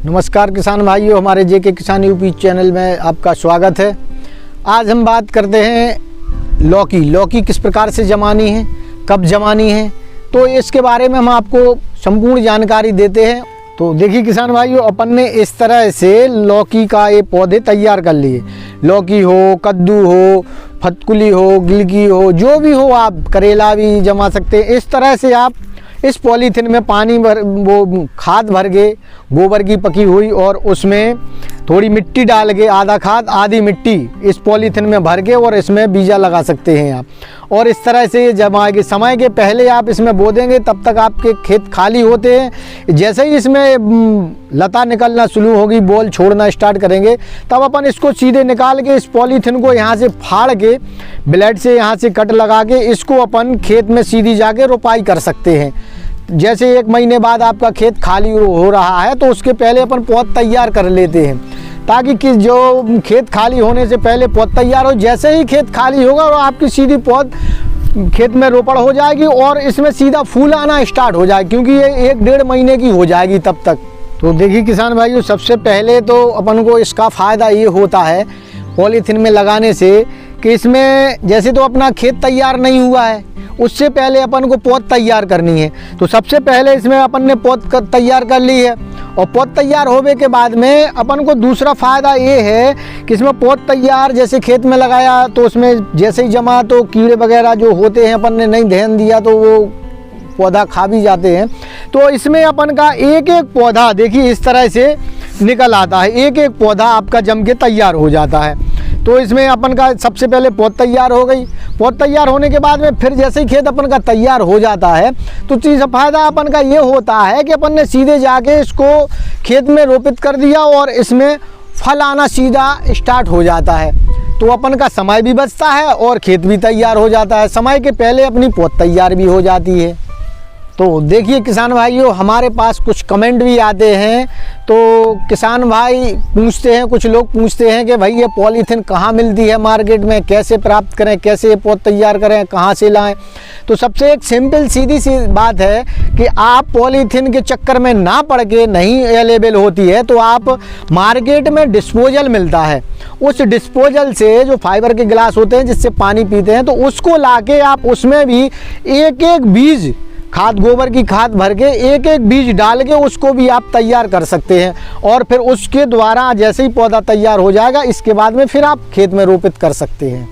नमस्कार किसान भाइयों, हमारे जेके किसान यूपी चैनल में आपका स्वागत है। आज हम बात करते हैं लौकी किस प्रकार से जमानी है, कब जमानी है, तो इसके बारे में हम आपको संपूर्ण जानकारी देते हैं। तो देखिए किसान भाइयों, अपन ने इस तरह से लौकी का ये पौधे तैयार कर लिए। लौकी हो, कद्दू हो, फटकुली हो, गिलकी हो, जो भी हो, आप करेला भी जमा सकते हैं। इस तरह से आप इस पॉलीथीन में पानी भर वो खाद भर के, गोबर की पकी हुई, और उसमें थोड़ी मिट्टी डाल के, आधा खाद आधी मिट्टी इस पॉलीथीन में भर के और इसमें बीजा लगा सकते हैं आप। और इस तरह से ये जमाएंगे। समय के पहले आप इसमें बो देंगे, तब तक आपके खेत खाली होते हैं। जैसे ही इसमें लता निकलना शुरू होगी, बोल छोड़ना स्टार्ट करेंगे, तब अपन इसको सीधे निकाल के इस पॉलीथीन को यहाँ से फाड़ के, ब्लेड से यहाँ से कट लगा के, इसको अपन खेत में सीधी जाके रोपाई कर सकते हैं। जैसे 1 महीने बाद आपका खेत खाली हो रहा है, तो उसके पहले अपन पौध तैयार कर लेते हैं, ताकि कि जो खेत खाली होने से पहले पौध तैयार हो। जैसे ही खेत खाली होगा और आपकी सीधी पौध खेत में रोपण हो जाएगी और इसमें सीधा फूल आना स्टार्ट हो जाएगी, क्योंकि ये 1-1.5 महीने की हो जाएगी तब तक। तो देखिए किसान भाइयों, सबसे पहले तो अपन को इसका फ़ायदा ये होता है पॉलीथीन में लगाने से, कि इसमें जैसे तो अपना खेत तैयार नहीं हुआ है, उससे पहले अपन को पौध तैयार करनी है। तो सबसे पहले इसमें अपन ने पौध तैयार कर ली है, और पौध तैयार होने के बाद में अपन को दूसरा फ़ायदा ये है कि इसमें पौध तैयार जैसे खेत में लगाया, तो उसमें जैसे ही जमा तो कीड़े वगैरह जो होते हैं, अपन ने नहीं ध्यान दिया तो वो पौधा खा भी जाते हैं। तो इसमें अपन का एक एक पौधा देखिए इस तरह से निकल आता है, एक एक पौधा आपका जम के तैयार हो जाता है। तो इसमें अपन का सबसे पहले पौध तैयार हो गई। पौध तैयार होने के बाद में फिर जैसे ही खेत अपन का तैयार हो जाता है, तो तीसरा फायदा अपन का ये होता है कि अपन ने सीधे जाके इसको खेत में रोपित कर दिया और इसमें फल आना सीधा स्टार्ट हो जाता है। तो अपन का समय भी बचता है और खेत भी तैयार हो जाता है। समय के पहले अपनी पौध तैयार भी हो जाती है। तो देखिए किसान भाइयों, हमारे पास कुछ कमेंट भी आते हैं। तो किसान भाई पूछते हैं, कुछ लोग पूछते हैं कि भाई ये पॉलीथीन कहाँ मिलती है मार्केट में, कैसे प्राप्त करें, कैसे ये पौध तैयार करें, कहाँ से लाएं। तो सबसे एक सिंपल सीधी सी बात है कि आप पॉलीथीन के चक्कर में ना पड़ के, नहीं अवेलेबल होती है तो आप मार्केट में डिस्पोजल मिलता है, उस डिस्पोजल से जो फाइबर के गिलास होते हैं जिससे पानी पीते हैं, तो उसको ला के आप उसमें भी एक एक बीज खाद, गोबर की खाद भर के एक एक बीज डाल के उसको भी आप तैयार कर सकते हैं। और फिर उसके द्वारा जैसे ही पौधा तैयार हो जाएगा, इसके बाद में फिर आप खेत में रोपित कर सकते हैं।